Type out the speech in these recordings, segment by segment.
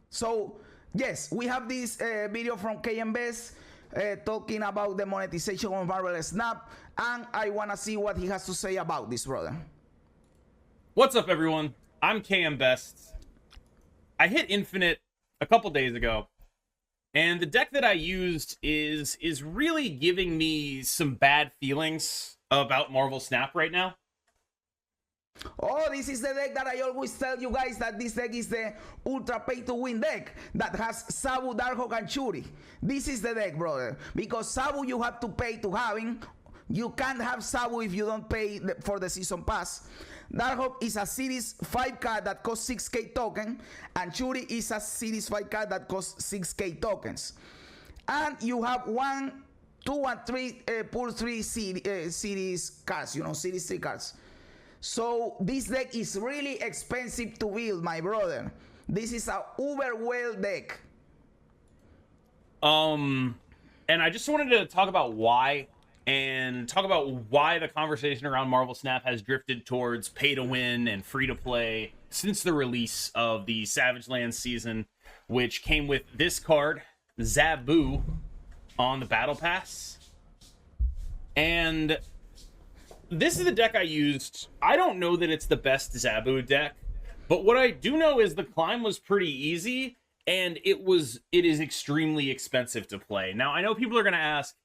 So yes, we have this video from KMBest talking about the monetization on Marvel Snap, and I want to see what he has to say about this, brother. What's up, everyone? I'm KMBest. I hit Infinite a couple days ago, and the deck that I used is really giving me some bad feelings about Marvel Snap right now. Oh, this is the deck that I always tell you guys, that this deck is the ultra pay to win deck that has Zabu, Darkhawk, and Shuri. This is the deck, brother, because Zabu you have to pay to having. You can't have Zabu if you don't pay for the season pass. Darkhawk is a series 5 card that costs 6k token, and Shuri is a series 5 card that costs 6k tokens. And you have 1, 2, and 3 pull 3 series cards, you know, series 3 cards. So this deck is really expensive to build, my brother. This is a uber well deck. And I just wanted to talk about why, and talk about why the conversation around Marvel Snap has drifted towards pay to win and free to play since the release of the Savage Lands season, which came with this card, Zabu, on the Battle Pass. And this is the deck I used. I don't know that it's the best Zabu deck, but what I do know is the climb was pretty easy, and it is extremely expensive to play. Now, I know people are going to ask,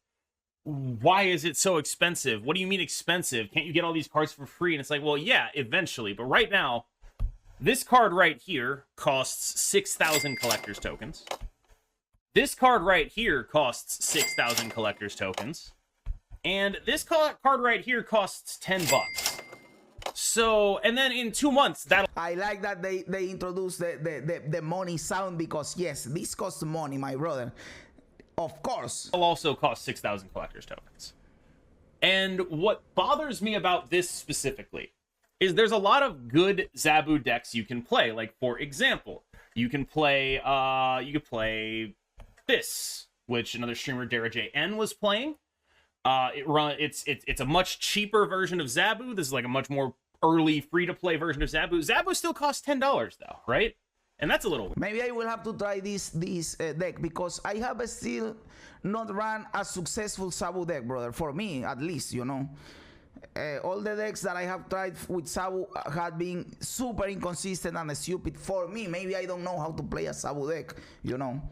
why is it so expensive? What do you mean expensive? Can't you get all these cards for free? And it's like, well, yeah, eventually. But right now, this card right here costs 6,000 collector's tokens. This card right here costs 6,000 collector's tokens. And this card right here costs 10 bucks. So, and then in 2 months, I like that they introduced the money sound, because yes, this costs money, my brother. Of course. It'll also cost 6,000 collector's tokens. And what bothers me about this specifically is there's a lot of good Zabu decks you can play. Like, for example, you can play this, which another streamer, Dara JN, was playing. It's a much cheaper version of Zabu. This is like a much more early free-to-play version of Zabu. Zabu still costs $10 though, right? And that's a little... Maybe I will have to try this deck, because I have still not run a successful Zabu deck, brother. For me, at least, you know. All the decks that I have tried with Zabu have been super inconsistent and stupid for me. Maybe I don't know how to play a Zabu deck, you know.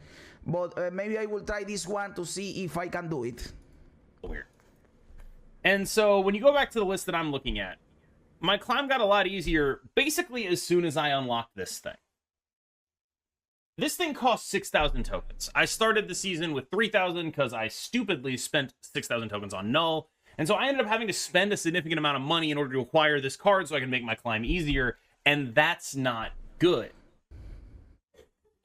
But maybe I will try this one to see if I can do it. Weird. And so when you go back to the list that I'm looking at, my climb got a lot easier basically as soon as I unlocked this thing. This thing costs 6,000 tokens. I started the season with 3,000 because I stupidly spent 6,000 tokens on Null. And so I ended up having to spend a significant amount of money in order to acquire this card so I can make my climb easier. And that's not good.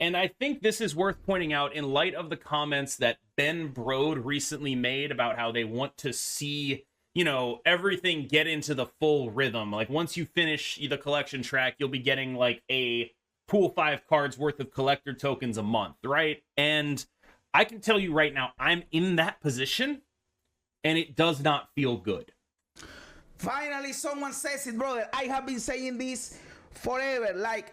And I think this is worth pointing out in light of the comments that Ben Brode recently made about how they want to see, you know, everything get into the full rhythm. Like, once you finish the collection track, you'll be getting like a pool 5 cards worth of collector tokens a month, right? And I can tell you right now, I'm in that position, and it does not feel good. Finally, someone says it, brother. I have been saying this forever. Like,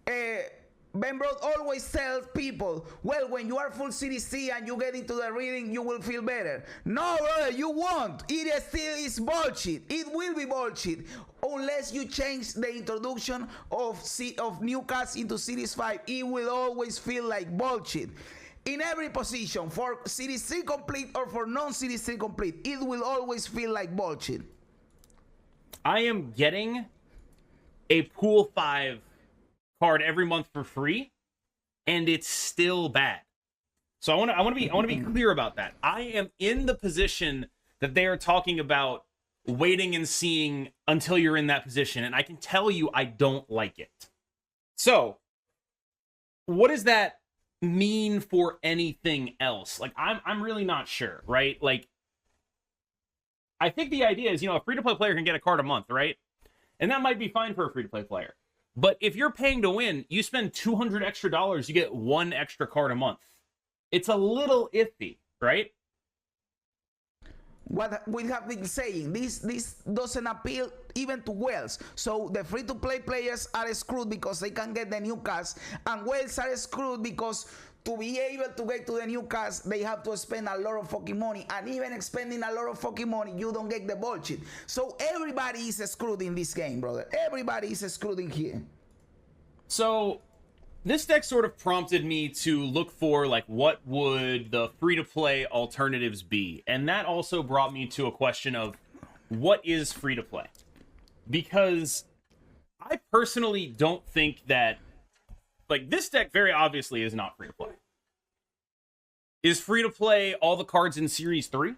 Ben Brode always tells people, well, when you are full Series C and you get into the reading, you will feel better. No, brother, you won't. It still is bullshit. It will be bullshit unless you change the introduction of new cards into Series 5. It will always feel like bullshit. In every position, for Series C complete or for non-Series C complete, it will always feel like bullshit. I am getting a pool 5 card every month for free, and it's still bad. So I want to be clear about that. I am in the position that they are talking about waiting and seeing until you're in that position, and I can tell you I don't like it. So what does that mean for anything else? Like, I'm really not sure, right? Like, I think the idea is, you know, a free-to-play player can get a card a month, right? And that might be fine for a free-to-play player. But if you're paying to win, you spend $200 extra, you get 1 extra card a month. It's a little iffy, right? What we have been saying, this doesn't appeal even to whales. So the free-to-play players are screwed because they can get the new cards, and whales are screwed because to be able to get to the new cards, they have to spend a lot of fucking money, and even spending a lot of fucking money, you don't get the bullshit. So everybody is screwed in this game, brother. Everybody is screwed in here. So this deck sort of prompted me to look for, like, what would the free-to-play alternatives be? And that also brought me to a question of, what is free-to-play? Because I personally don't think that, like, this deck very obviously is not free-to-play. Is free-to-play all the cards in Series 3?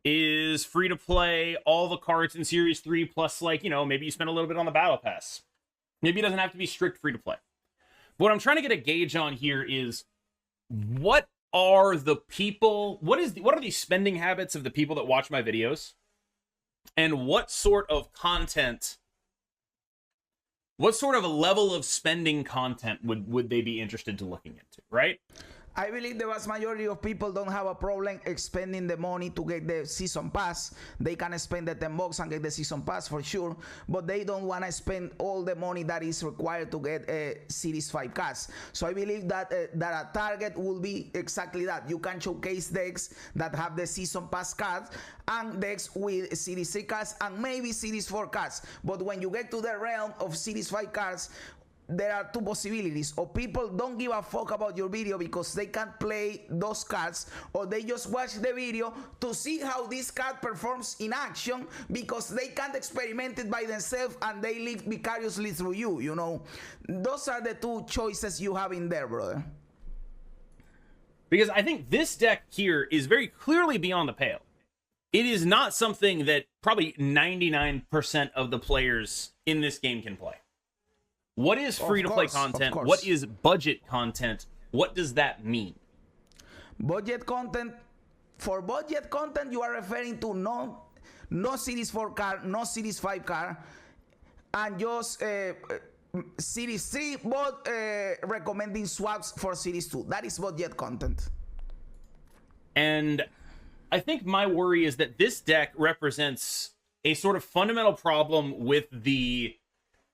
Is free-to-play all the cards in Series 3 plus, like, you know, maybe you spend a little bit on the Battle Pass? Maybe it doesn't have to be strict free-to-play. What I'm trying to get a gauge on here is, what are the people, what are the spending habits of the people that watch my videos? And what sort of content, what sort of a level of spending content would they be interested to looking into, right? I believe the vast majority of people don't have a problem spending the money to get the season pass. They can spend the 10 bucks and get the season pass for sure, but they don't want to spend all the money that is required to get a Series 5 cards. So I believe that that a target will be exactly that. You can showcase decks that have the season pass cards and decks with Series 3 cards and maybe Series 4 cards. But when you get to the realm of Series 5 cards, there are two possibilities. Or people don't give a fuck about your video because they can't play those cards, or they just watch the video to see how this card performs in action because they can't experiment it by themselves and they live vicariously through you, you know. Those are the two choices you have in there, brother. Because I think this deck here is very clearly beyond the pale. It is not something that probably 99% of the players in this game can play. What is free-to-play content? What is budget content? What does that mean? Budget content, for budget content, you are referring to no Series 4 card, no Series 5 card, and just Series 3, but recommending swaps for Series 2. That is budget content. And I think my worry is that this deck represents a sort of fundamental problem with the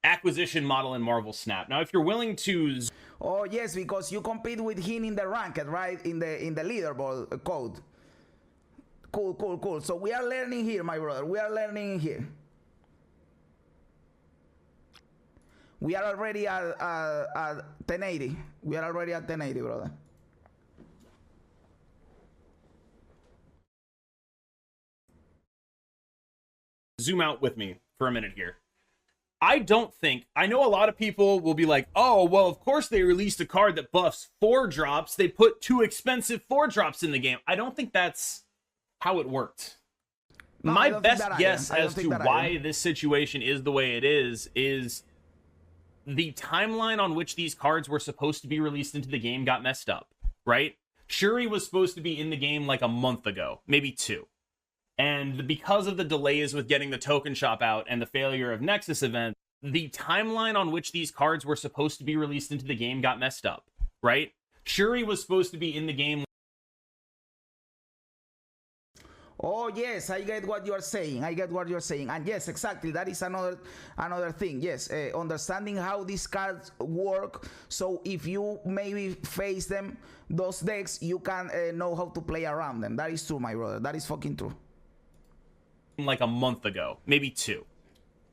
acquisition model in Marvel Snap. Now, if you're willing to... Oh, yes, because you compete with him in the ranked, right? In the leaderboard code. Cool. So we are learning here, my brother. We are learning here. We are already at 1080. We are already at 1080, brother. Zoom out with me for a minute here. I know a lot of people will be like, oh, well, of course they released a card that buffs 4-drops. They put 2 expensive 4-drops in the game. I don't think that's how it worked. No, my best guess as to why this situation is the way it is the timeline on which these cards were supposed to be released into the game got messed up, right? Shuri was supposed to be in the game like a month ago, maybe 2. And because of the delays with getting the token shop out and the failure of Nexus event, the timeline on which these cards were supposed to be released into the game got messed up, right? Shuri was supposed to be in the game. Oh, yes, I get what you're saying. And yes, exactly. That is another thing. Yes, understanding how these cards work. So if you maybe face them, those decks, you can know how to play around them. That is true, my brother. That is fucking true. Like a month ago, maybe 2.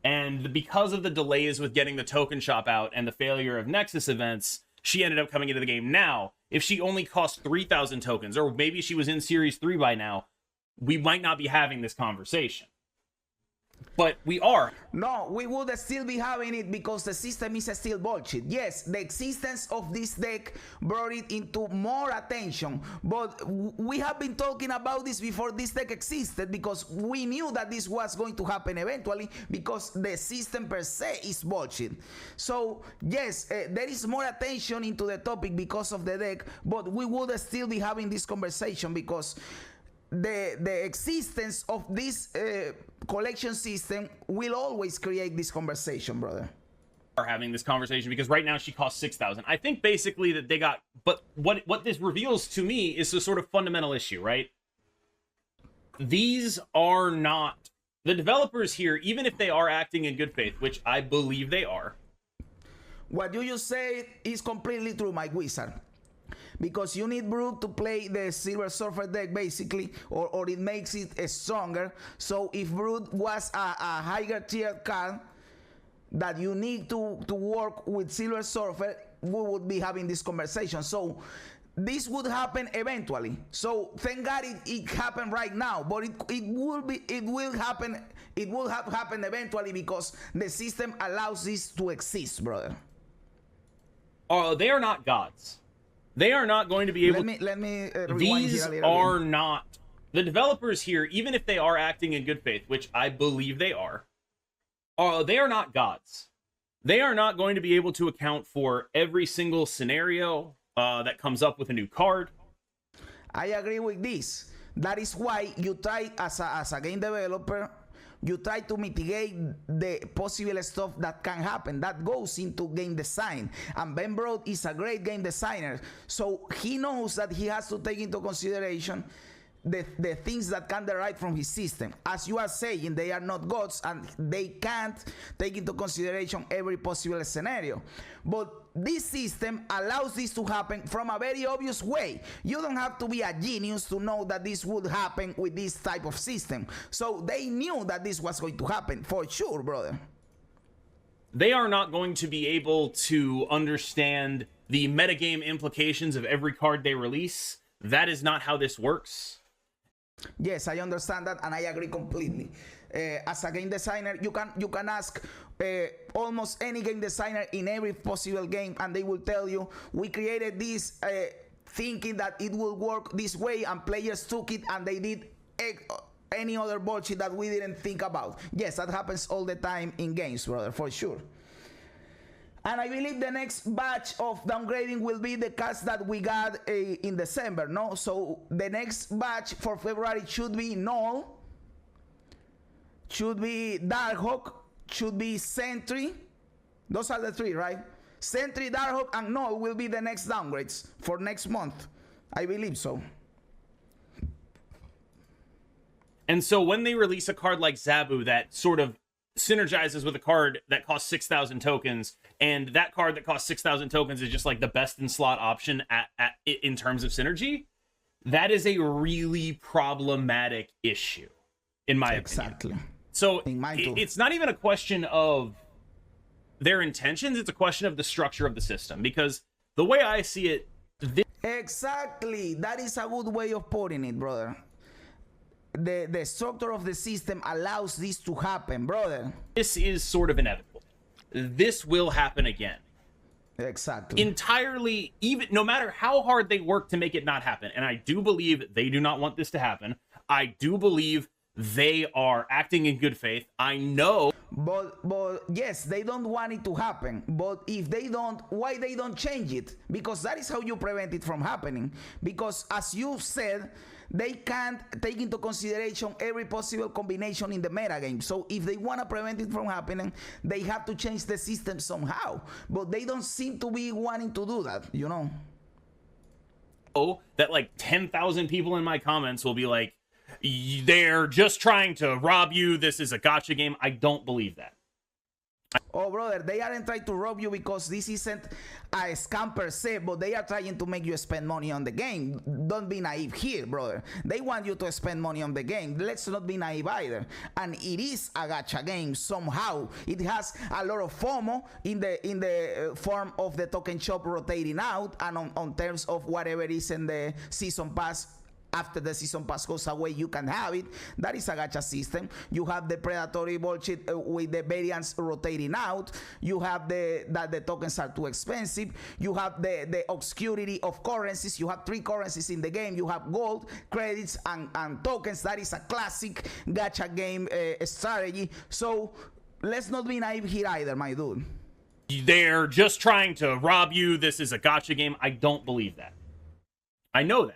And because of the delays with getting the token shop out and the failure of Nexus events, she ended up coming into the game now. If she only cost 3,000 tokens, or maybe she was in Series 3 by now, we might not be having this conversation. But we are. No, we would still be having it because the system is still bullshit. Yes, the existence of this deck brought it into more attention, but we have been talking about this before this deck existed because we knew that this was going to happen eventually because the system per se is bullshit. So yes, there is more attention into the topic because of the deck, but we would still be having this conversation because the existence of this collection system will always create this conversation, brother. Are having this conversation because right now she costs 6,000. I think basically that they got, but what this reveals to me is a sort of fundamental issue, right? These are not The developers here, even if they are acting in good faith, which I believe they are. What you just said is completely true, my wizard. Because you need Brute to play the Silver Surfer deck, basically, or it makes it stronger. So if Brute was a higher tier card that you need to work with Silver Surfer, we would be having this conversation. So this would happen eventually. So thank God it happened right now, but it will happen eventually because the system allows this to exist, brother. They are not gods. They are not going to be able. Let me These are not the developers here, even if they are acting in good faith, which I believe they are. They are not gods. They are not going to be able to account for every single scenario that comes up with a new card. I agree with this. That is why you try as a game developer, you try to mitigate the possible stuff that can happen. That goes into game design. And Ben Brode is a great game designer. So he knows that he has to take into consideration the things that can derive from his system. As you are saying, they are not gods and they can't take into consideration every possible scenario. But this system allows this to happen from a very obvious way. You don't have to be a genius to know that this would happen with this type of system. So they knew that this was going to happen for sure, brother. They are not going to be able to understand the metagame implications of every card they release. That is not how this works. Yes, I understand that, and I agree completely. As a game designer, you can ask almost any game designer in every possible game, and they will tell you, we created this thinking that it will work this way, and players took it and they did any other bullshit that we didn't think about. Yes, that happens all the time in games, brother, for sure. And I believe the next batch of downgrading will be the cards that we got in December, no? So the next batch for February should be Null, should be Darkhawk, should be Sentry. Those are the three, right? Sentry, Darkhawk, and Null will be the next downgrades for next month. I believe so. And so when they release a card like Zabu that sort of synergizes with a card that costs 6,000 tokens, and that card that costs 6,000 tokens is just like the best in slot option in terms of synergy, that is a really problematic issue, in my opinion. Exactly. So it's not even a question of their intentions, it's a question of the structure of the system, because the way I see it... Exactly. That is a good way of putting it, brother. The structure of the system allows this to happen, brother. This is sort of inevitable. This will happen again. Exactly. Entirely, even no matter how hard they work to make it not happen, and I do believe they do not want this to happen. I do believe they are acting in good faith. I know. But yes, they don't want it to happen. But if they don't, why they don't change it? Because that is how you prevent it from happening. Because as you said, they can't take into consideration every possible combination in the metagame. So if they want to prevent it from happening, they have to change the system somehow. But they don't seem to be wanting to do that, you know? Oh, that like 10,000 people in my comments will be like, they're just trying to rob you. This is a gotcha game. I don't believe that. Oh, brother, they aren't trying to rob you because this isn't a scam per se, but they are trying to make you spend money on the game. Don't be naive here, brother. They want you to spend money on the game. Let's not be naive either. And it is a gacha game somehow. It has a lot of FOMO in the form of the token shop rotating out, and on terms of whatever is in the season pass. After the season pass goes away, you can have it. That is a gacha system. You have the predatory bullshit with the variants rotating out. You have that the tokens are too expensive. You have the obscurity of currencies. You have 3 currencies in the game. You have gold, credits, and tokens. That is a classic gacha game strategy. So let's not be naive here either, my dude. They're just trying to rob you. This is a gotcha game. I don't believe that. I know that.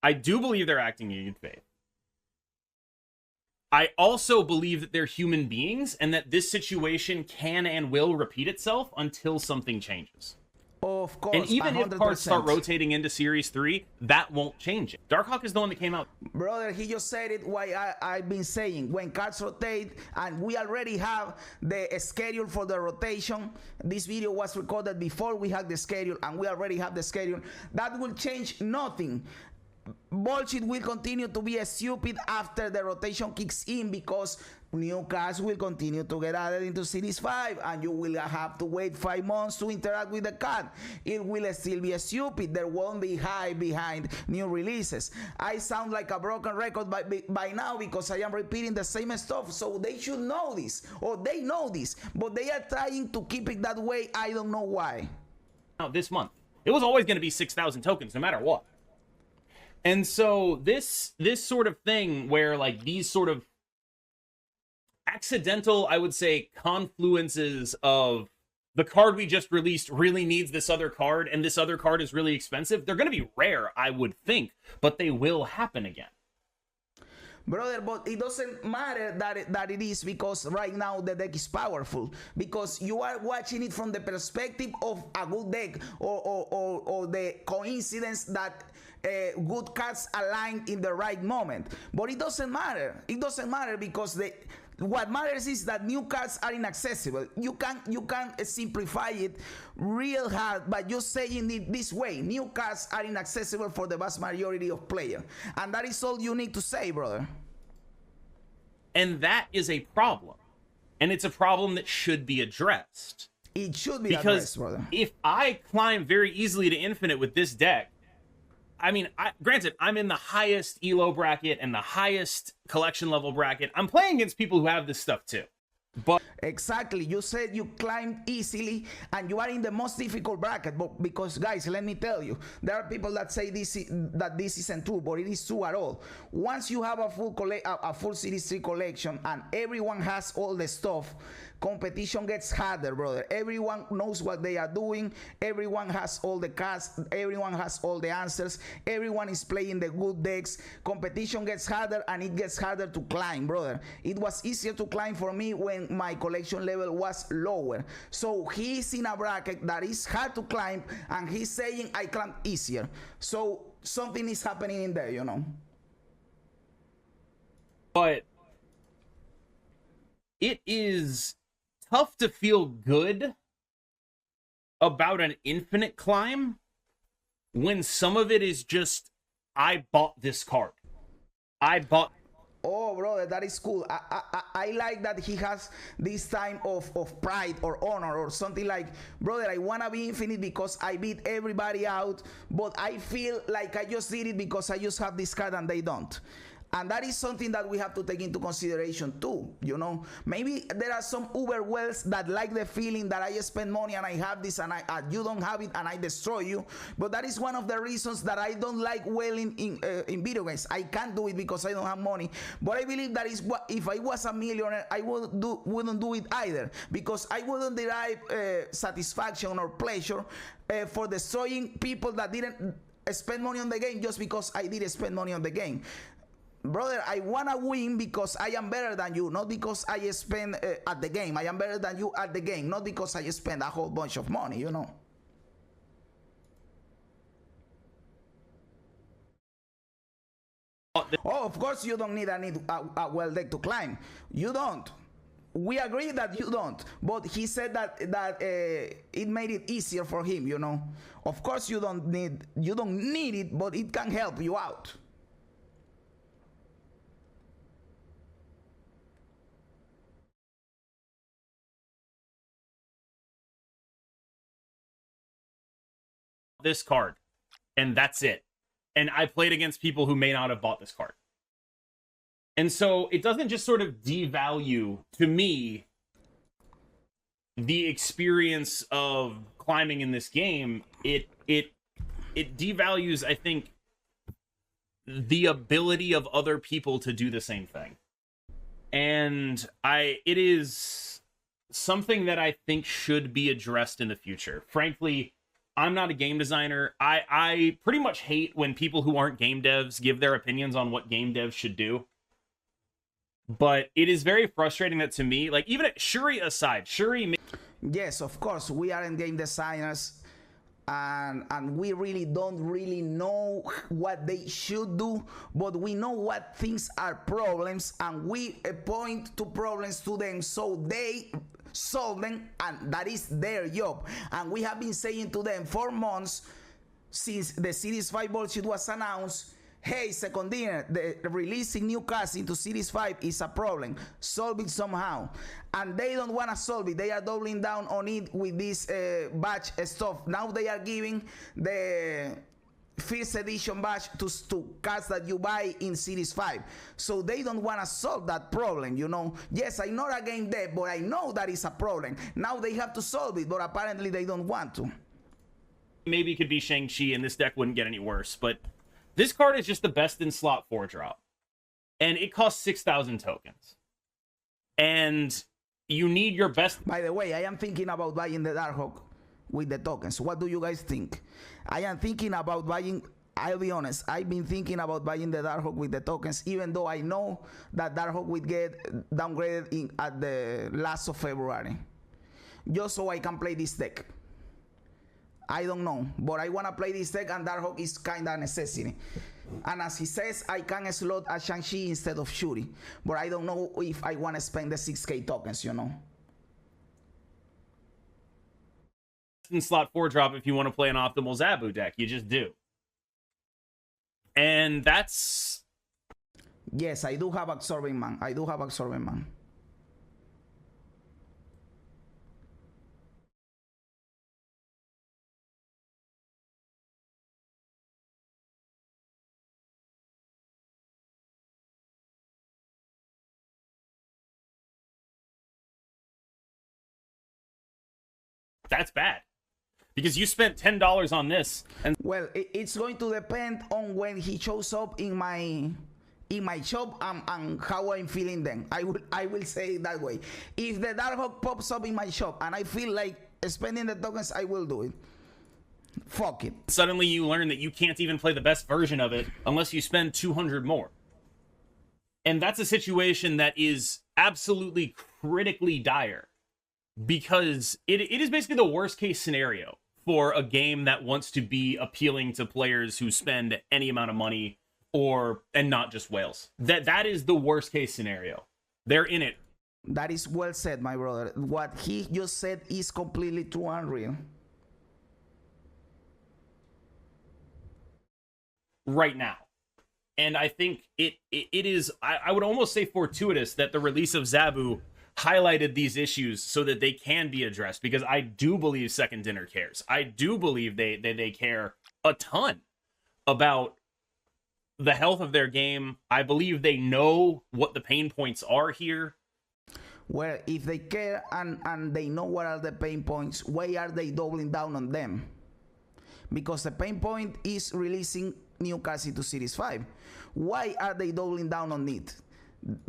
I do believe they're acting in good faith. I also believe that they're human beings and that this situation can and will repeat itself until something changes. Of course, And even 100%. if cards start rotating into Series 3, that won't change it. Darkhawk is the one that came out. Brother, he just said it why I've been saying. When cards rotate, and we already have the schedule for the rotation. This video was recorded before we had the schedule, and we already have the schedule. That will change nothing. Bullshit will continue to be stupid after the rotation kicks in, because new cards will continue to get added into Series 5, and you will have to wait 5 months to interact with the card. It will still be stupid. There won't be hype behind new releases. I sound like a broken record by now, because I am repeating the same stuff, so they should know this, or they know this, but they are trying to keep it that way. I don't know why. Now, this month, it was always going to be 6,000 tokens, no matter what. And so this sort of thing where, like, these sort of accidental, I would say, confluences of the card we just released really needs this other card, and this other card is really expensive, they're going to be rare, I would think, but they will happen again. Brother, but it doesn't matter that it is, because right now the deck is powerful, because you are watching it from the perspective of a good deck, or the coincidence that good cards align in the right moment. But it doesn't matter. It doesn't matter, because what matters is that new cards are inaccessible. You can simplify it real hard by just saying it this way. New cards are inaccessible for the vast majority of players. And that is all you need to say, brother. And that is a problem. And it's a problem that should be addressed. It should be addressed, brother. If I climb very easily to infinite with this deck, I mean, granted, I'm in the highest ELO bracket and the highest collection level bracket. I'm playing against people who have this stuff too. But exactly, you said you climbed easily and you are in the most difficult bracket. But because, guys, let me tell you, there are people that say this isn't true, but it is true at all. Once you have a full Series 3 collection and everyone has all the stuff, competition gets harder, brother. Everyone knows what they are doing. Everyone has all the cards. Everyone has all the answers. Everyone is playing the good decks. Competition gets harder, and it gets harder to climb, brother. It was easier to climb for me when my collection level was lower. So he's in a bracket that is hard to climb, and he's saying I climbed easier. So something is happening in there, you know. But it is tough to feel good about an infinite climb when some of it is just, I bought this card. I bought. Oh, brother, that is cool. I like that he has this time of pride or honor or something like, brother, I want to be infinite because I beat everybody out, but I feel like I just did it because I just have this card and they don't. And that is something that we have to take into consideration too, you know. Maybe there are some Uber wells that like the feeling that I spend money and I have this and you don't have it and I destroy you. But that is one of the reasons that I don't like welling in video games. I can't do it because I don't have money. But I believe that is what, if I was a millionaire, I wouldn't do it either, because I wouldn't derive satisfaction or pleasure for destroying people that didn't spend money on the game just because I did spend money on the game. Brother, I want to win because I am better than you, not because I spend at the game. I am better than you at the game, not because I spend a whole bunch of money, you know. Oh, of course you don't need a well deck to climb. You don't. We agree that you don't. But he said that it made it easier for him, you know. Of course you don't need it, but it can help you out. This card, and that's it. And I played against people who may not have bought this card. And so it doesn't just sort of devalue, to me, the experience of climbing in this game. It devalues, I think, the ability of other people to do the same thing. And it is something that I think should be addressed in the future. Frankly, I'm not a game designer. I pretty much hate when people who aren't game devs give their opinions on what game devs should do. But it is very frustrating that, to me, like, even Shuri aside, Shuri... Yes, of course, we aren't game designers. and we really don't really know what they should do, but we know what things are problems, and we point to problems to them so they solve them, and that is their job. And we have been saying to them for months since the Series 5 bullshit was announced, hey, second dinner, the releasing new cast into Series 5 is a problem. Solve it somehow. And they don't want to solve it. They are doubling down on it with this batch stuff. Now they are giving the first edition batch to cards that you buy in Series 5. So they don't want to solve that problem, you know. Yes, I know a game dev, but I know that is a problem. Now they have to solve it, but apparently they don't want to. Maybe it could be Shang-Chi and this deck wouldn't get any worse, but this card is just the best in slot 4 drop. And it costs 6,000 tokens. And you need your best. By the way, I am thinking about buying the Darkhawk with the tokens. What do you guys think? I am thinking about buying, I'll be honest, I've been thinking about buying the Darkhawk with the tokens, even though I know that Darkhawk will get downgraded at the last of February. Just so I can play this deck. I don't know, but I want to play this deck, and Darkhawk is kind of necessity. And as he says, I can slot a Shang-Chi instead of Shuri, but I don't know if I want to spend the 6k tokens, you know. In slot 4 drop if you want to play an optimal Zabu deck. You just do. And that's... Yes, I do have Absorbing Man. I do have Absorbing Man. That's bad. Because you spent $10 on this. And well, it's going to depend on when he shows up in my shop and how I'm feeling then. I will say it that way. If the Darkhawk pops up in my shop and I feel like spending the tokens, I will do it. Fuck it. Suddenly you learn that you can't even play the best version of it unless you spend 200 more. And that's a situation that is absolutely critically dire. Because it is basically the worst case scenario for a game that wants to be appealing to players who spend any amount of money and not just whales. That is the worst case scenario. They're in it. That is well said, my brother. What he just said is completely true and real. Right now. And I think it is, I would almost say fortuitous that the release of Zabu highlighted these issues so that they can be addressed, because I do believe Second Dinner cares. I do believe they care a ton about the health of their game. I believe they know what the pain points are here. Well, if they care and they know what are the pain points, why are they doubling down on them? Because the pain point is releasing new cards into Series 5. Why are they doubling down on it?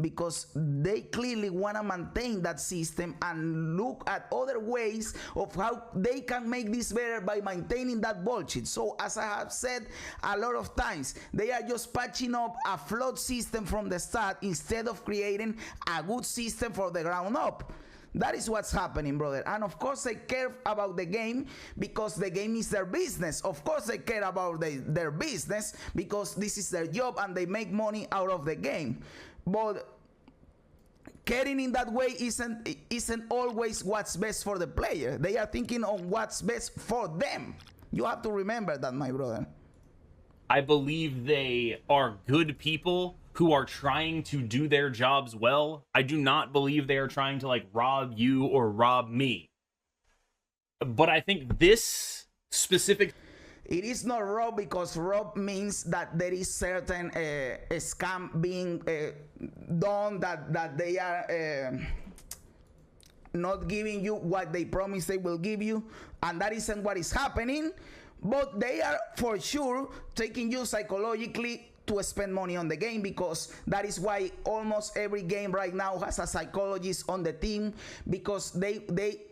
Because they clearly want to maintain that system and look at other ways of how they can make this better by maintaining that bullshit. So as I have said a lot of times, they are just patching up a flawed system from the start instead of creating a good system for the ground up. That is what's happening, brother. And of course they care about the game because the game is their business. Of course they care about their business because this is their job and they make money out of the game. But caring in that way isn't always what's best for the player. They are thinking on what's best for them. You have to remember that, my brother. I believe they are good people who are trying to do their jobs well. I do not believe they are trying to rob you or rob me. But I think this specific... It is not rob because rob means that there is certain a scam being done, that they are not giving you what they promise they will give you, and that isn't what is happening. But they are for sure taking you psychologically to spend money on the game, because that is why almost every game right now has a psychologist on the team, because they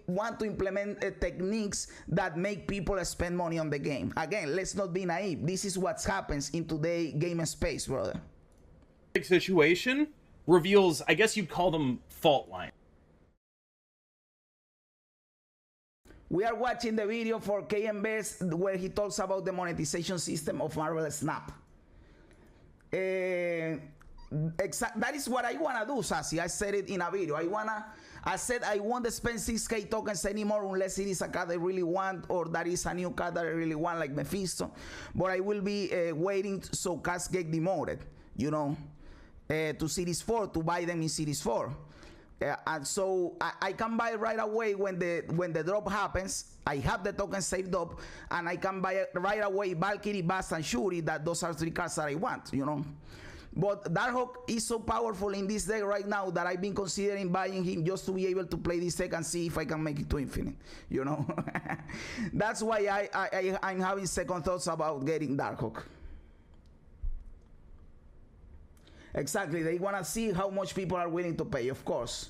want to implement techniques that make people spend money on the game. Again, let's not be naive. This is what happens in today's game space, brother. Situation reveals, I guess you'd call them fault lines. We are watching the video for KMBest where he talks about the monetization system of Marvel Snap. That is what I wanna do, Sassy. I said it in a video. I said I won't spend 6K tokens anymore unless it is a card I really want, or that is a new card that I really want, like Mephisto. But I will be waiting so cards get demoted, you know, to Series 4, to buy them in Series 4. And so I can buy right away when the drop happens. I have the token saved up, and I can buy right away Valkyrie, Bast, and Shuri. Those are 3 cards that I want, you know. But Darkhawk is so powerful in this deck right now that I've been considering buying him just to be able to play this deck and see if I can make it to infinite, you know. That's why I'm having second thoughts about getting Darkhawk. Exactly, they want to see how much people are willing to pay, of course.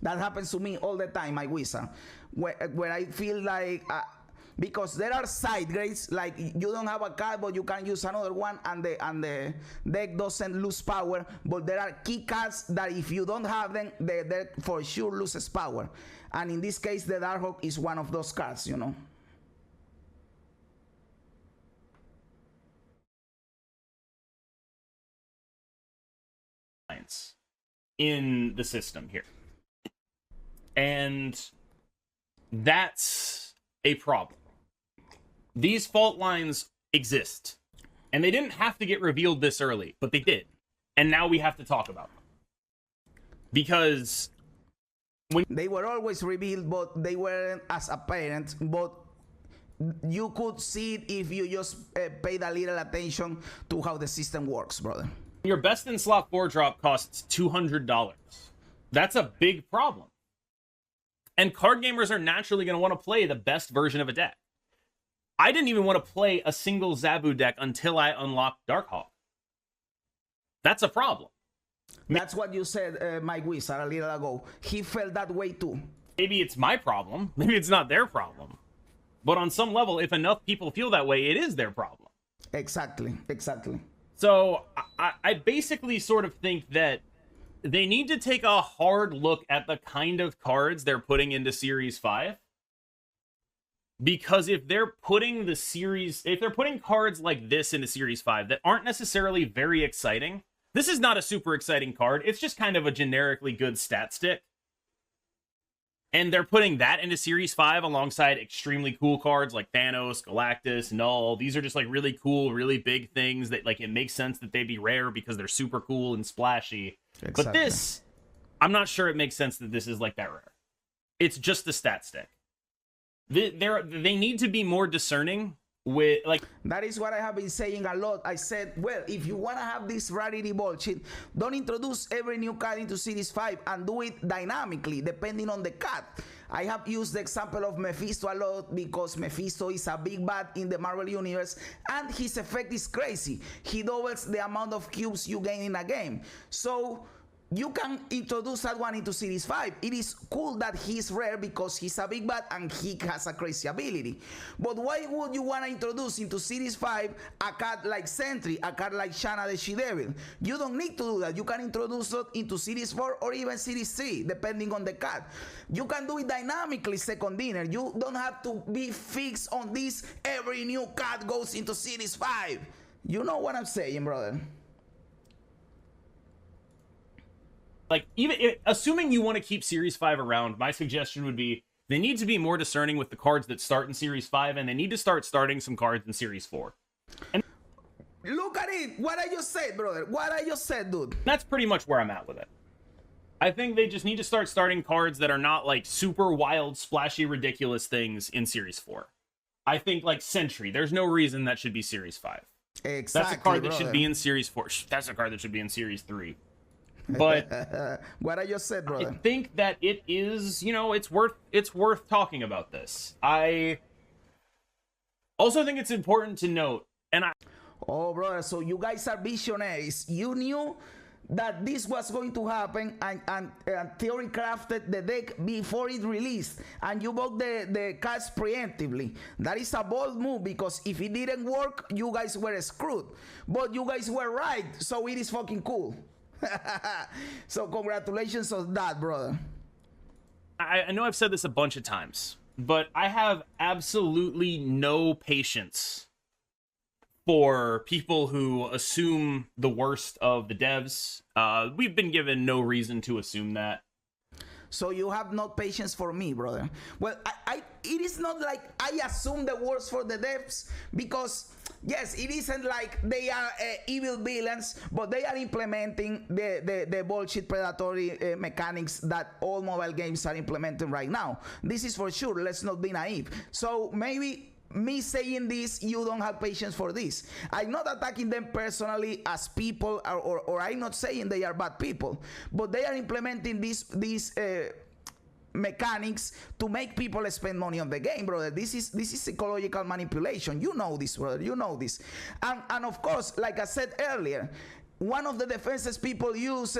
That happens to me all the time, my Wisa, where I feel like, because there are side grades, like you don't have a card, but you can use another one, and the deck doesn't lose power, but there are key cards that if you don't have them, the deck for sure loses power. And in this case, the Darkhawk is one of those cards, you know. In the system here. And that's a problem. These fault lines exist. And they didn't have to get revealed this early, but they did. And now we have to talk about them. Because when they were always revealed, but they weren't as apparent, but you could see it if you just paid a little attention to how the system works, brother. Your best in slot 4 drop costs $200. That's a big problem. And card gamers are naturally going to want to play the best version of a deck. I didn't even want to play a single Zabu deck until I unlocked Darkhawk. That's a problem. That's what you said, Mike Wizard, a little ago. He felt that way too. Maybe it's my problem. Maybe it's not their problem. But on some level, if enough people feel that way, it is their problem. Exactly, exactly. So I basically sort of think that they need to take a hard look at the kind of cards they're putting into Series 5. Because if they're putting cards like this into Series 5 that aren't necessarily very exciting, this is not a super exciting card. It's just kind of a generically good stat stick. And they're putting that into Series 5 alongside extremely cool cards like Thanos, Galactus, Null. These are just like really cool, really big things that like it makes sense that they'd be rare because they're super cool and splashy. Exactly. But this, I'm not sure it makes sense that this is like that rare. It's just the stat stick. They need to be more discerning with like. That is what I have been saying a lot. I said, well, if you want to have this rarity bullshit, don't introduce every new card into Series 5 and do it dynamically depending on the card. I have used the example of Mephisto a lot because Mephisto is a big bad in the Marvel Universe and his effect is crazy. He doubles the amount of cubes you gain in a game. So you can introduce that one into Series 5. It is cool that he's rare because he's a big bad and he has a crazy ability. But why would you want to introduce into Series 5 a card like Sentry, a card like Shanna the She-Devil? You don't need to do that. You can introduce it into Series 4 or even Series 3, depending on the card. You can do it dynamically, second dinner. You don't have to be fixed on this. Every new card goes into Series 5. You know what I'm saying, brother? Like, assuming you want to keep Series 5 around, my suggestion would be they need to be more discerning with the cards that start in Series 5, and they need to start starting some cards in Series 4. And look at it! What I just said, brother. What I just said, dude. That's pretty much where I'm at with it. I think they just need to start starting cards that are not, like, super wild, splashy, ridiculous things in Series 4. I think, like, Sentry, there's no reason that should be Series 5. Exactly, that's a card that brother. should be in Series 4. That's a card that should be in Series 3. But what I just said, brother. I think that it is, you know, it's worth talking about this. I also think it's important to note, and oh, brother, so you guys are visionaries. You knew that this was going to happen, and theory crafted the deck before it released, and you bought the cards preemptively. That is a bold move, because if it didn't work, you guys were screwed. But you guys were right, so it is fucking cool. So congratulations on that, brother. I know I've said this a bunch of times, but I have absolutely no patience for people who assume the worst of the devs. We've been given no reason to assume that. So you have no patience for me, brother. Well, it is not like I assume the worst for the devs, because yes, it isn't like they are evil villains, but they are implementing the bullshit predatory mechanics that all mobile games are implementing right now. This is for sure. Let's not be naive. So maybe me saying this, you don't have patience for this. I'm not attacking them personally as people, or I'm not saying they are bad people, but they are implementing these mechanics to make people spend money on the game, brother. This is psychological manipulation. You know this, brother. You know this. And of course, like I said earlier, one of the defenses people use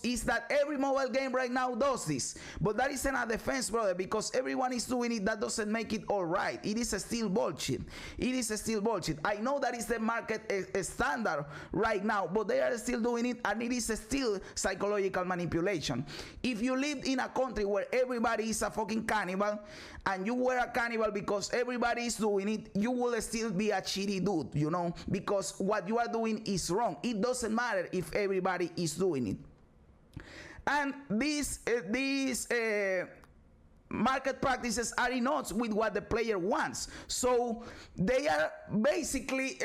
is that every mobile game right now does this. But that isn't a defense, brother, because everyone is doing it. That doesn't make it all right. It is still bullshit. It is still bullshit. I know that is the market standard right now, but they are still doing it, and it is still psychological manipulation. If you lived in a country where everybody is a fucking cannibal, and you were a cannibal because everybody is doing it, you will still be a shitty dude, you know, because what you are doing is wrong. It doesn't matter if everybody is doing it. And these market practices are in odds with what the player wants. So they are basically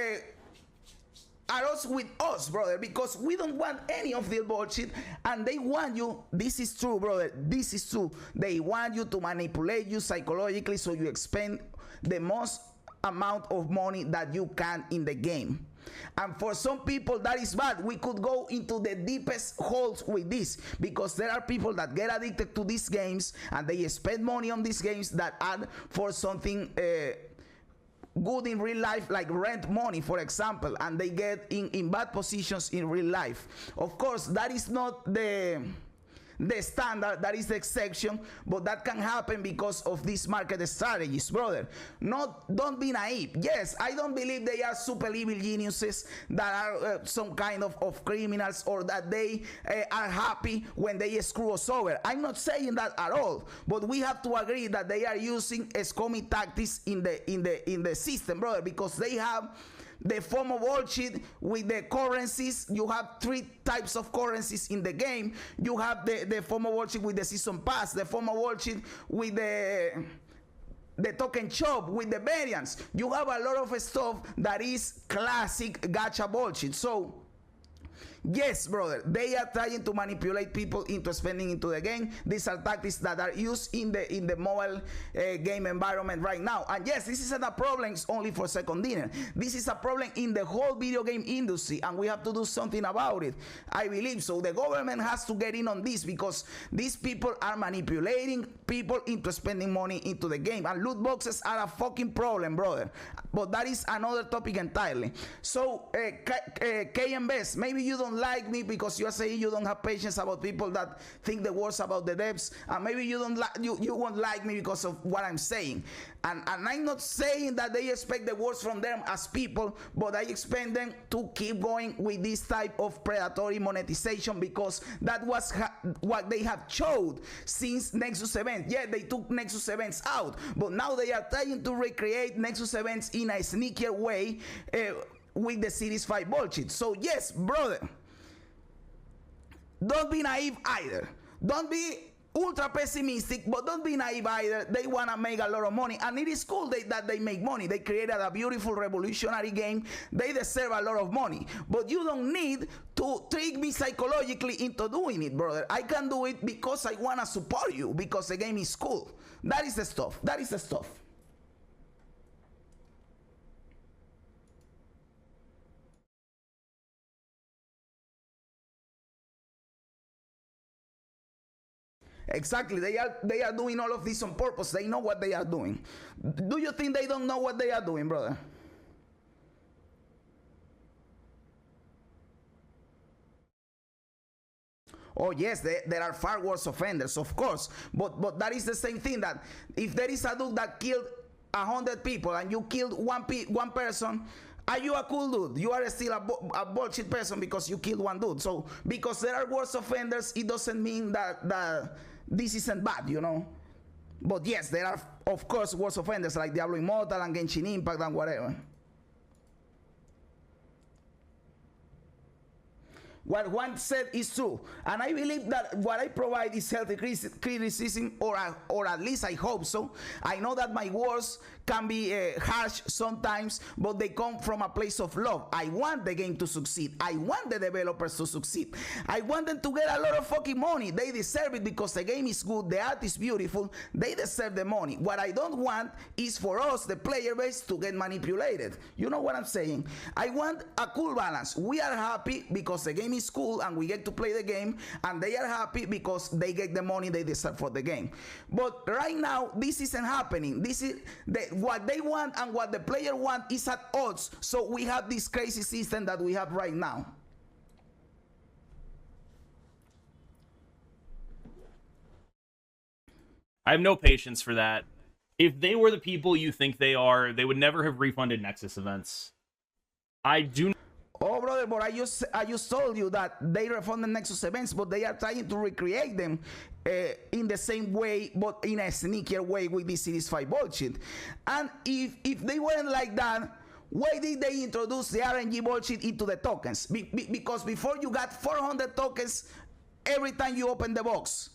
are us with us, brother, because we don't want any of the bullshit, and they want you. This is true, brother. This is true. They want you to manipulate you psychologically, so you expend the most amount of money that you can in the game. And for some people that is bad. We could go into the deepest holes with this, because there are people that get addicted to these games, and they spend money on these games that add for something good in real life, like rent money, for example, and they get in bad positions in real life. Of course, that is not the standard, that is the exception, but that can happen because of these market strategies, brother. Don't be naive. Yes, I don't believe they are super evil geniuses that are some kind of criminals, or that they are happy when they screw us over. I'm not saying that at all, but we have to agree that they are using scummy tactics in the system, brother, because they have the form of bullshit with the currencies. You have 3 types of currencies in the game. You have the form of bullshit with the season pass, the form of bullshit with the token shop, with the variants. You have a lot of stuff that is classic gacha bullshit. So yes, brother, they are trying to manipulate people into spending into the game. These are tactics that are used in the mobile game environment right now. And yes, this isn't a problem only for Second Dinner. This is a problem in the whole video game industry, and we have to do something about it, I believe. So the government has to get in on this, because these people are manipulating people into spending money into the game. And loot boxes are a fucking problem, brother. But that is another topic entirely. So KMBest, maybe you don't like me because you are saying you don't have patience about people that think the worst about the devs, and maybe you don't like you won't like me because of what I'm saying. And I'm not saying that they expect the worst from them as people, but I expect them to keep going with this type of predatory monetization, because that was what they have showed since Nexus event. Yeah, they took Nexus events out, but now they are trying to recreate Nexus events in a sneakier way with the Series 5 bullshit. So yes, brother, don't be naive either. Don't be ultra pessimistic, but don't be naive either. They want to make a lot of money, and it is cool that they make money. They created a beautiful revolutionary game. They deserve a lot of money, but you don't need to trick me psychologically into doing it, brother. I can do it because I want to support you, because the game is cool. That is the stuff. That is the stuff. Exactly. They are doing all of this on purpose. They know what they are doing. Do you think they don't know what they are doing, brother? Oh yes, there are far worse offenders, of course. But that is the same thing, that if there is a dude that killed 100 people and you killed one person, are you a cool dude? You are still a bullshit person because you killed one dude. So because there are worse offenders, it doesn't mean that this isn't bad, you know. But yes, there are of course worse offenders like Diablo Immortal and Genshin Impact and whatever. What Juan said is true, and I believe that what I provide is healthy criticism, or at least I hope so. I know that my words can be harsh sometimes, but they come from a place of love. I want the game to succeed. I want the developers to succeed. I want them to get a lot of fucking money. They deserve it because the game is good, the art is beautiful, they deserve the money. What I don't want is for us, the player base, to get manipulated. You know what I'm saying? I want a cool balance. We are happy because the game is cool and we get to play the game, and they are happy because they get the money they deserve for the game. But right now, this isn't happening. This is what they want and what the player want is at odds. So we have this crazy system that we have right now. I have no patience for that. If they were the people you think they are, they would never have refunded Nexus events. I do. Oh, brother, but I just told you that they refunded Nexus events, but they are trying to recreate them in the same way, but in a sneakier way with this Series 5 bullshit. And if they weren't like that, why did they introduce the RNG bullshit into the tokens? Because before you got 400 tokens every time you open the box,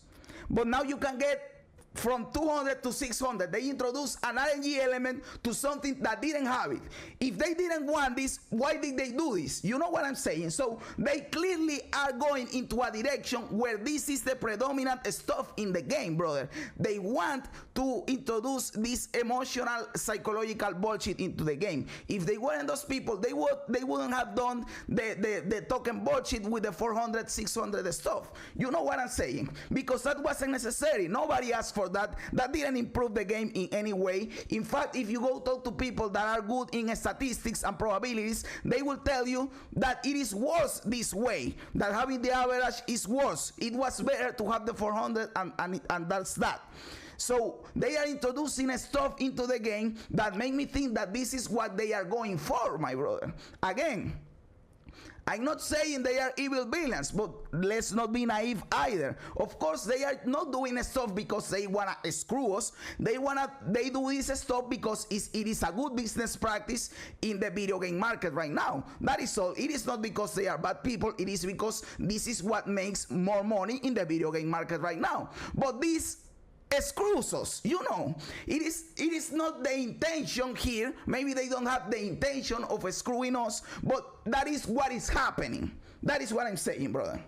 but now you can get from 200 to 600. They introduced an RNG element to something that didn't have it. If they didn't want this, why did they do this? You know what I'm saying? So they clearly are going into a direction where this is the predominant stuff in the game, brother. They want to introduce this emotional, psychological bullshit into the game. If they weren't those people, they wouldn't have done the token bullshit with the 400, 600 stuff. You know what I'm saying? Because that wasn't necessary. Nobody asked for that. That didn't improve the game in any way. In fact, if you go talk to people that are good in statistics and probabilities, they will tell you that it is worse this way, that having the average is worse. It was better to have the 400, and that's that. So they are introducing stuff into the game that make me think that this is what they are going for, my brother. Again, I'm not saying they are evil villains, but let's not be naive either. Of course, they are not doing stuff because they wanna screw us. They do this stuff because it is a good business practice in the video game market right now. That is all. It is not because they are bad people. It is because this is what makes more money in the video game market right now. But this screws us, you know. It is not the intention here. Maybe they don't have the intention of screwing us, but that is what is happening. That is what I'm saying, brother.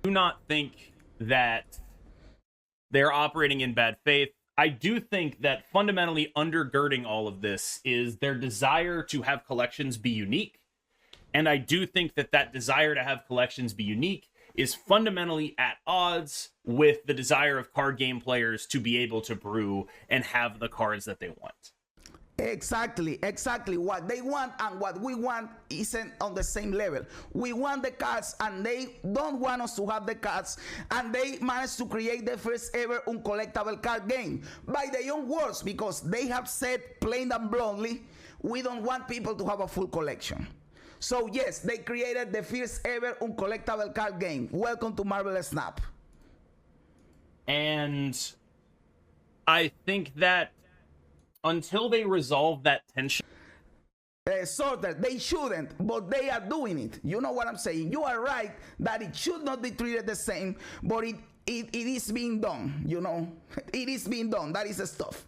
Do not think that they're operating in bad faith. I do think that fundamentally undergirding all of this is their desire to have collections be unique. And I do think that that desire to have collections be unique is fundamentally at odds with the desire of card game players to be able to brew and have the cards that they want. Exactly. What they want and what we want isn't on the same level. We want the cards and they don't want us to have the cards, and they managed to create the first ever uncollectible card game by their own words, because they have said plain and bluntly, we don't want people to have a full collection. So yes, they created the first ever uncollectible card game. Welcome to Marvel Snap. And I think that until they resolve that tension, Sorter, they shouldn't, but they are doing it. You know what I'm saying? You are right that it should not be treated the same, but it is being done, you know? It is being done. That is the stuff.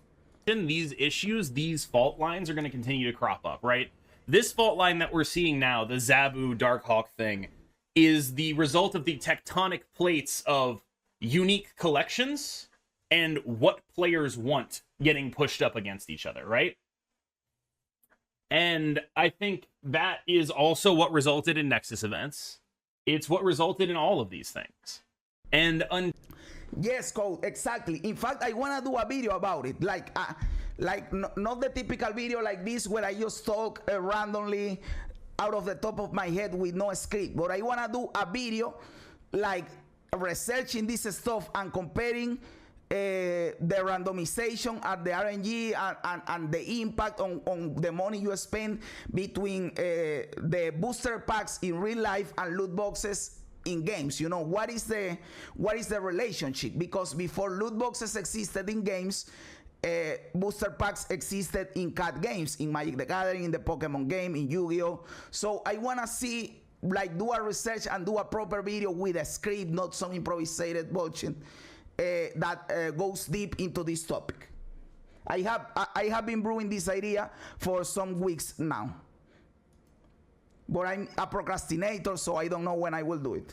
in these issues, these fault lines are going to continue to crop up, right? This fault line that we're seeing now, the Zabu Darkhawk thing, is the result of the tectonic plates of unique collections and what players want getting pushed up against each other, right? And I think that is also what resulted in Nexus events. It's what resulted in all of these things. And yes, Code, exactly. In fact, I want to do a video about it. Not the typical video like this where I just talk randomly out of the top of my head with no script, but I want to do a video like researching this stuff and comparing the randomization at the RNG and the impact on the money you spend between the booster packs in real life and loot boxes in games. You know, what is the relationship? Because before loot boxes existed in games, booster packs existed in card games, in Magic the Gathering, in the Pokemon game, in Yu-Gi-Oh. So I want to see, like, do a research and do a proper video with a script, not some improvised bullshit that goes deep into this topic. I have been brewing this idea for some weeks now, but I'm a procrastinator, so I don't know when I will do it.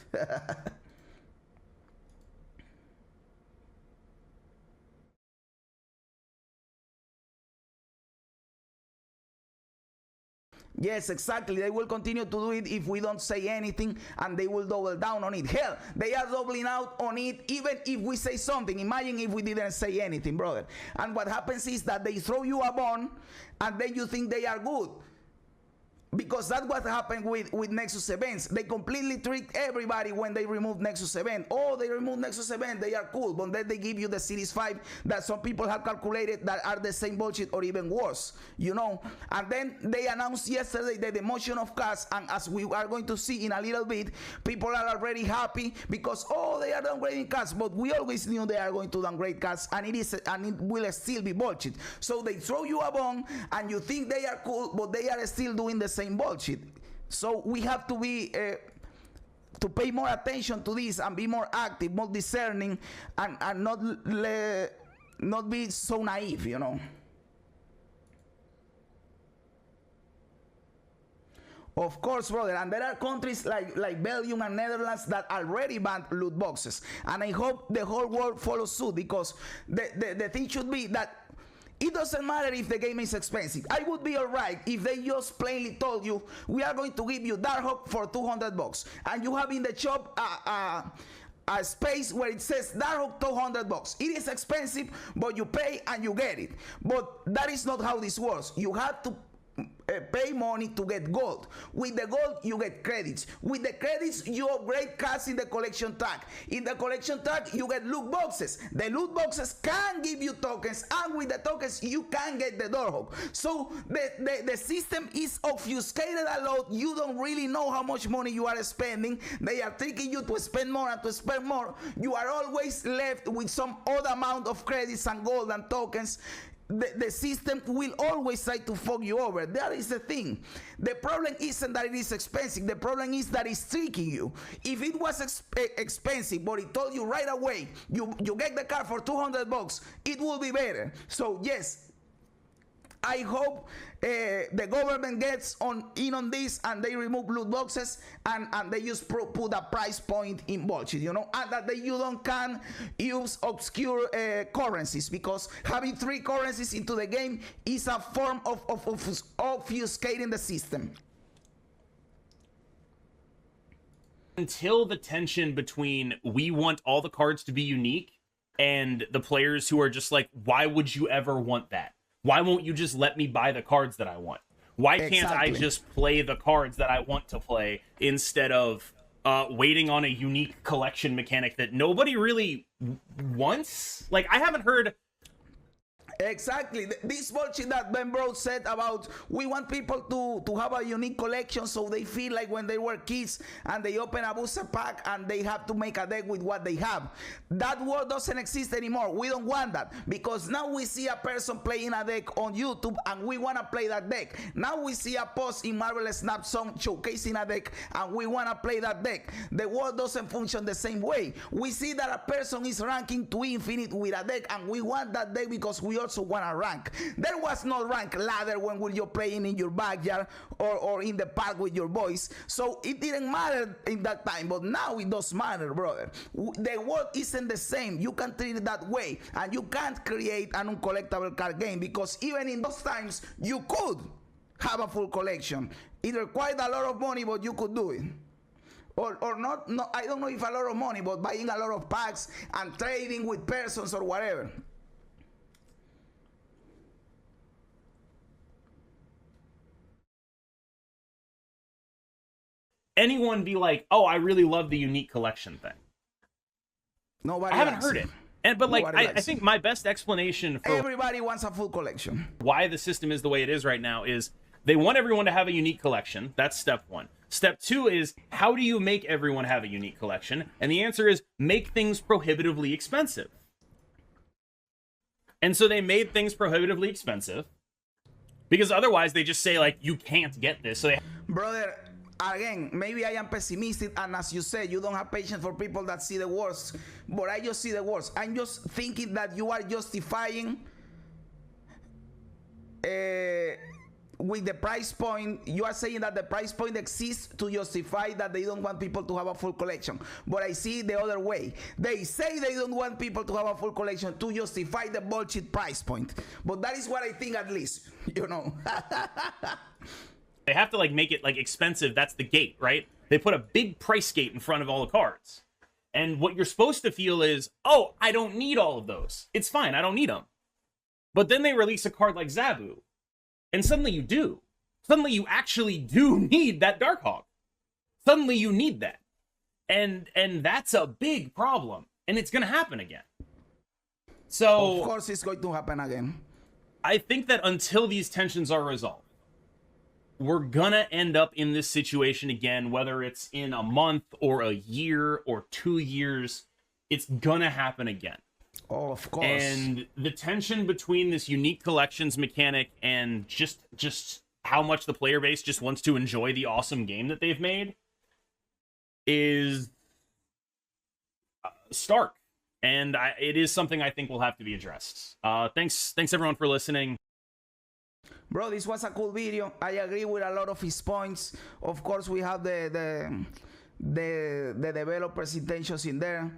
Yes, exactly. They will continue to do it if we don't say anything, and they will double down on it. Hell, they are doubling out on it even if we say something. Imagine if we didn't say anything, brother. And what happens is that they throw you a bone, and then you think they are good. Because that's what happened with Nexus events. They completely trick everybody when they remove Nexus event. Oh, they remove Nexus event, they are cool. But then they give you the Series 5 that some people have calculated that are the same bullshit or even worse, you know. And then they announced yesterday the demotion of cards, and as we are going to see in a little bit, people are already happy because, oh, they are downgrading cards. But we always knew they are going to downgrade cards, and it will still be bullshit. So they throw you a bone, and you think they are cool, but they are still doing the same bullshit. So we have to be to pay more attention to this and be more active, more discerning, and not be so naive, you know. Of course, brother, and there are countries like Belgium and Netherlands that already banned loot boxes, and I hope the whole world follows suit, because the thing should be that it doesn't matter if the game is expensive. I would be alright if they just plainly told you, we are going to give you Darkhawk for $200, and you have in the shop a space where it says Darkhawk $200. It is expensive, but you pay and you get it. But that is not how this works. You have to pay money to get gold. With the gold, you get credits. With the credits, you upgrade cards in the collection tag. In the collection tag, you get loot boxes. The loot boxes can give you tokens, and with the tokens, you can get the Darkhawk. So the system is obfuscated a lot. You don't really know how much money you are spending. They are tricking you to spend more and to spend more. You are always left with some odd amount of credits and gold and tokens. The system will always try to fuck you over. That is the thing. The problem isn't that it is expensive. The problem is that it's tricking you. If it was expensive, but it told you right away, you get the car for $200, it will be better. So yes, I hope the government gets in on this, and they remove loot boxes, and they just put a price point in bullshit, you know, and that you can use obscure currencies, because having 3 currencies into the game is a form of obfuscating the system. Until the tension between we want all the cards to be unique and the players who are just like, why would you ever want that? Why won't you just let me buy the cards that I want? Why can't I just play the cards that I want to play instead of waiting on a unique collection mechanic that nobody really wants? Like, I haven't heard... Exactly. This bullshit that Ben Bro said about we want people to have a unique collection, so they feel like when they were kids and they open a booster pack and they have to make a deck with what they have. That word doesn't exist anymore. We don't want that, because now we see a person playing a deck on YouTube and we want to play that deck. Now we see a post in Marvel Snap Zone showcasing a deck and we want to play that deck. The world doesn't function the same way. We see that a person is ranking to infinite with a deck and we want that deck because we also want to rank. There was no rank ladder when you're playing in your backyard or in the park with your boys, so it didn't matter in that time, but now it does matter, brother. The world isn't the same. You can treat it that way, and you can't create an uncollectible card game, because even in those times you could have a full collection. It required a lot of money, but you could do it. Or not, no, I don't know if a lot of money, but buying a lot of packs and trading with persons or whatever. anyone be like, "Oh, I really love the unique collection thing." Nobody. I haven't heard it. But like, I think my best explanation for everybody wants a full collection. Why the system is the way it is right now is they want everyone to have a unique collection. That's step one. Step two is, how do you make everyone have a unique collection? And the answer is, make things prohibitively expensive. And so they made things prohibitively expensive because otherwise they just say, like, you can't get this. So brother, again, maybe I am pessimistic, and as you said, you don't have patience for people that see the worst, but I just see the worst. I'm just thinking that you are justifying with the price point. You are saying that the price point exists to justify that they don't want people to have a full collection, but I see the other way. They say they don't want people to have a full collection to justify the bullshit price point, but that is what I think, at least, you know. They have to like make it like expensive. That's the gate, right? They put a big price gate in front of all the cards. And what you're supposed to feel is, oh, I don't need all of those. It's fine. I don't need them. But then they release a card like Zabu. And suddenly you do. Suddenly you actually do need that Darkhawk. Suddenly you need that. And that's a big problem. And it's going to happen again. So of course it's going to happen again. I think that until these tensions are resolved, we're gonna end up in this situation again, whether it's in a month or a year or 2 years. It's gonna happen again. Oh, of course. And the tension between this unique collections mechanic and just how much the player base just wants to enjoy the awesome game that they've made is stark. And it is something I think will have to be addressed. Thanks everyone for listening. Bro, this was a cool video. I agree with a lot of his points. Of course, we have the developers' intentions in there.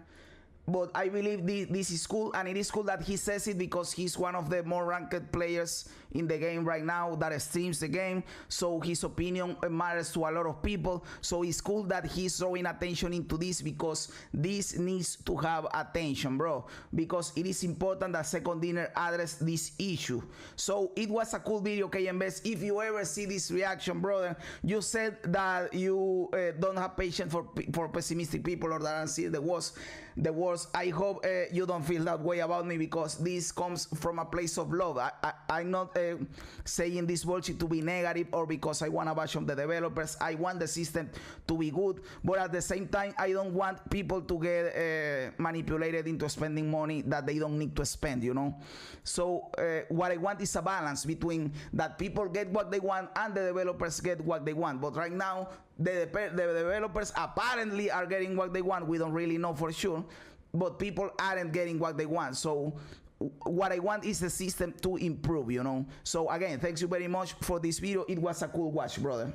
But I believe this is cool, and it is cool that he says it because he's one of the more ranked players in the game right now that streams the game. So his opinion matters to a lot of people. So it's cool that he's throwing attention into this because this needs to have attention, bro. Because it is important that Second Dinner address this issue. So it was a cool video, KMBest. If you ever see this reaction, brother, you said that you don't have patience for pessimistic people or that I see the worst. I hope you don't feel that way about me because this comes from a place of love. I'm not saying this bullshit to be negative or because I want to bash on the developers. I want the system to be good, but at the same time, I don't want people to get manipulated into spending money that they don't need to spend, you know? So what I want is a balance between that people get what they want and the developers get what they want. But right now, the developers apparently are getting what they want. We don't really know for sure, but people aren't getting what they want. So what I want is the system to improve, you know? So again, thanks you very much for this video. It was a cool watch, brother.